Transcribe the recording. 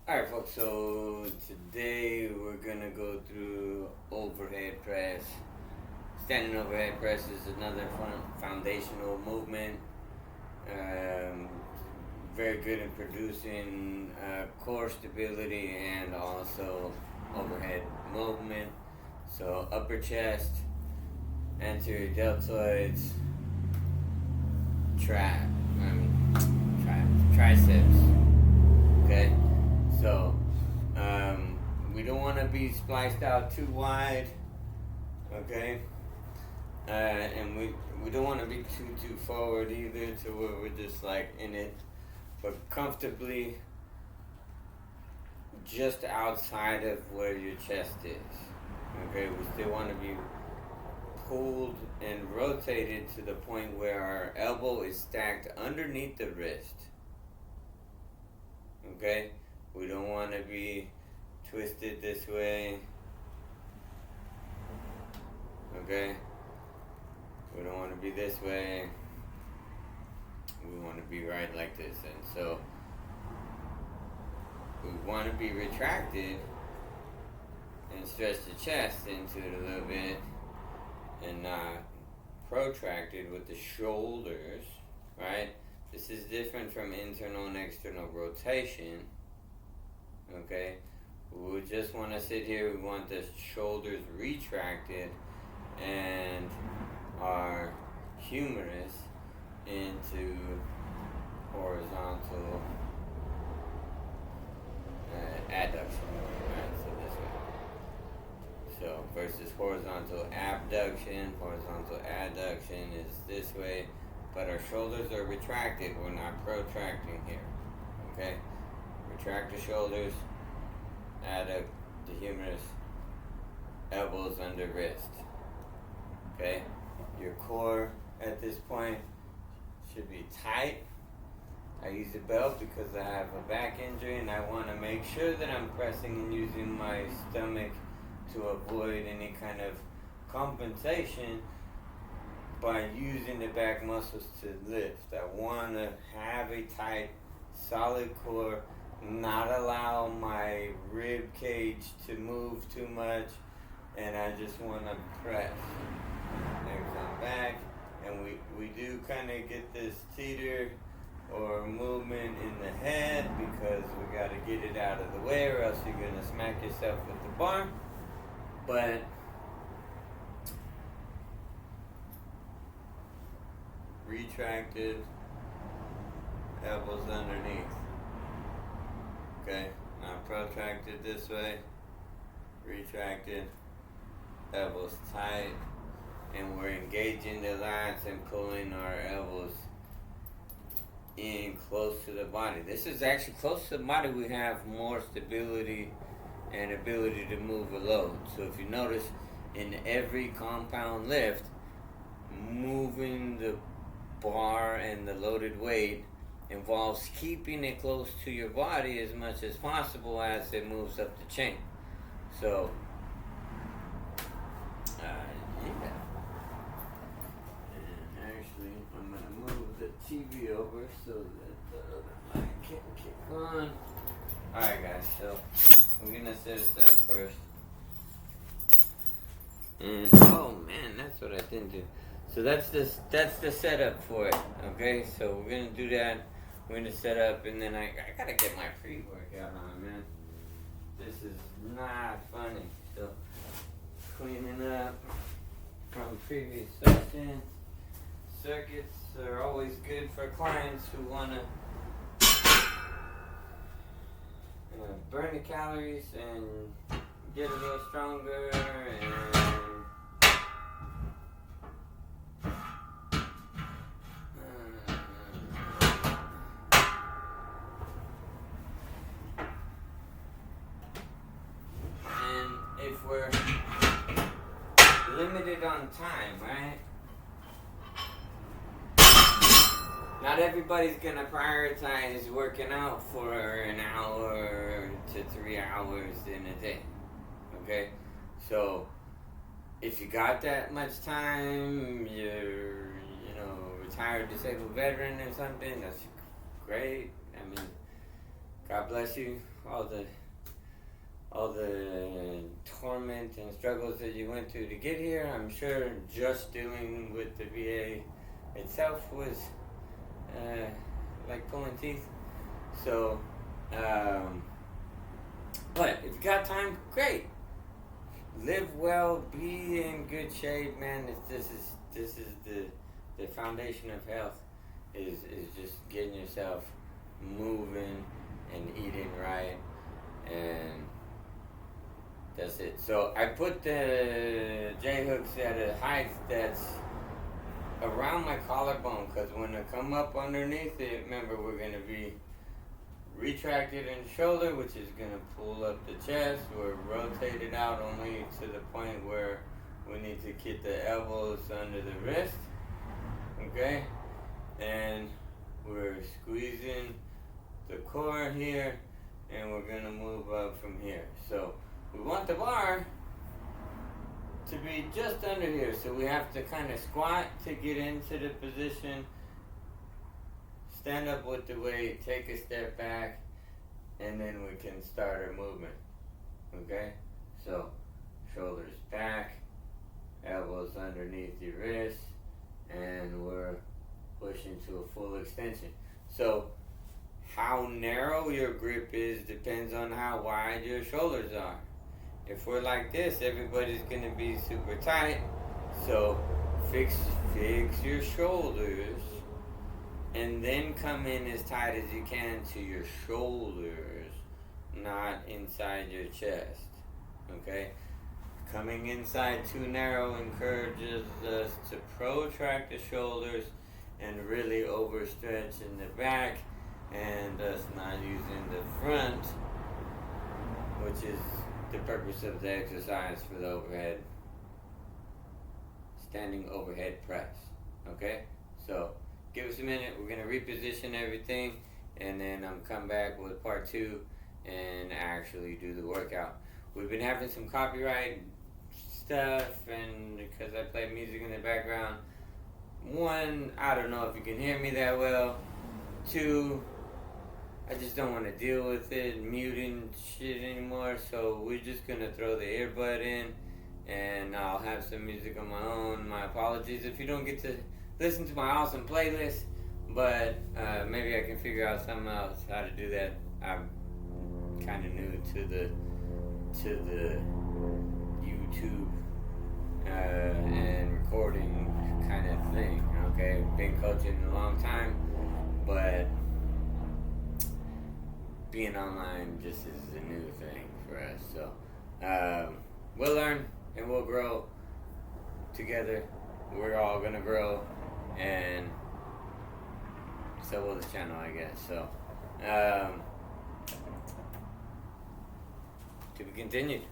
Alright folks, so today we're gonna go through overhead press. Standing overhead press is another foundational movement. Um, Very good in producing core stability and also overhead movement. So upper chest, anterior deltoids, triceps. Okay, so we don't want to be spliced out too wide. Okay, and we don't want to be too forward either, to where we're just like in it, but comfortably just outside of where your chest is. Okay, we still want to be pulled and rotated to the point where our elbow is stacked underneath the wrist. Okay, we don't want to be twisted this way. Okay, we don't want to be this way. We want to be right like this. And so we want to be retracted and stretch the chest into it a little bit, and not protracted with the shoulders, right? This is different from internal and external rotation. Okay, we just want to sit here. We want the shoulders retracted and our humerus into horizontal adduction, right? So this way. So versus horizontal abduction, horizontal adduction is this way, but our shoulders are retracted. We're not protracting here. Okay, retract the shoulders, adduct the humerus, elbows under wrist. Okay, your core at this point should be tight. I use a belt because I have a back injury and I want to make sure that I'm pressing and using my stomach to avoid any kind of compensation by using the back muscles to lift. I want to have a tight, solid core, not allow my rib cage to move too much, and I just want to press and come back. And we do kind of get this teeter or movement in the head because we got to get it out of the way, or else you're going to smack yourself with the bar. But retracted, elbows underneath. Okay, now protracted this way, retracted, elbows tight, and we're engaging the lats and pulling our elbows in close to the body. This is actually close to the body. We have more stability and ability to move a load. So if you notice, in every compound lift, moving the bar and the loaded weight involves keeping it close to your body as much as possible as it moves up the chain. So TV over so that the other light can kick on. Alright guys, so we're gonna set this up first. And oh man, that's what I didn't do. So that's the setup for it. Okay, so we're gonna do that. We're gonna set up, and then I gotta get my pre-workout on, man. This is not funny. So cleaning up from previous sessions. Circuits are always good for clients who want to burn the calories and get a little stronger. And if we're limited on time, right? Not everybody's gonna prioritize working out for an hour to 3 hours in a day. Okay? So if you got that much time, you're retired disabled veteran or something, that's great. I mean, God God bless you. All the torment and struggles that you went through to get here. I'm sure just dealing with the VA itself was like pulling teeth. So, but if you got time, great. Live well, be in good shape, man. This is the foundation of health. Is just getting yourself moving and eating right, and that's it. So I put the J hooks at a height that's around my collarbone, because when I come up underneath it, remember, we're going to be retracted in the shoulder, which is going to pull up the chest. We're rotated out only to the point where we need to get the elbows under the wrist, okay? And we're squeezing the core here, and we're going to move up from here. So we want the bar to be just under here, so we have to kind of squat to get into the position, stand up with the weight, take a step back, and then we can start our movement. Okay? So shoulders back, elbows underneath your wrist, and we're pushing to a full extension. So how narrow your grip is depends on how wide your shoulders are. If we're like this, everybody's gonna be super tight. So fix your shoulders, and then come in as tight as you can to your shoulders, not inside your chest. Okay? Coming inside too narrow encourages us to protract the shoulders and really overstretch in the back, and thus not using the front, which is the purpose of the exercise for the overhead, standing overhead press. Okay? So give us a minute. We're going to reposition everything, and then I'm come back with part 2 and actually do the workout. We've been having some copyright stuff, and because I play music in the background, 1, I don't know if you can hear me that well. 2, I just don't want to deal with it, muting shit anymore, so we're just going to throw the earbud in, and I'll have some music on my own. My apologies if you don't get to listen to my awesome playlist, but maybe I can figure out something else how to do that. I'm kind of new to the YouTube and recording kind of thing. Okay, been coaching a long time, but being online just is a new thing for us. So we'll learn and we'll grow together. We're all gonna grow, and so will the channel, I guess. So to be continued.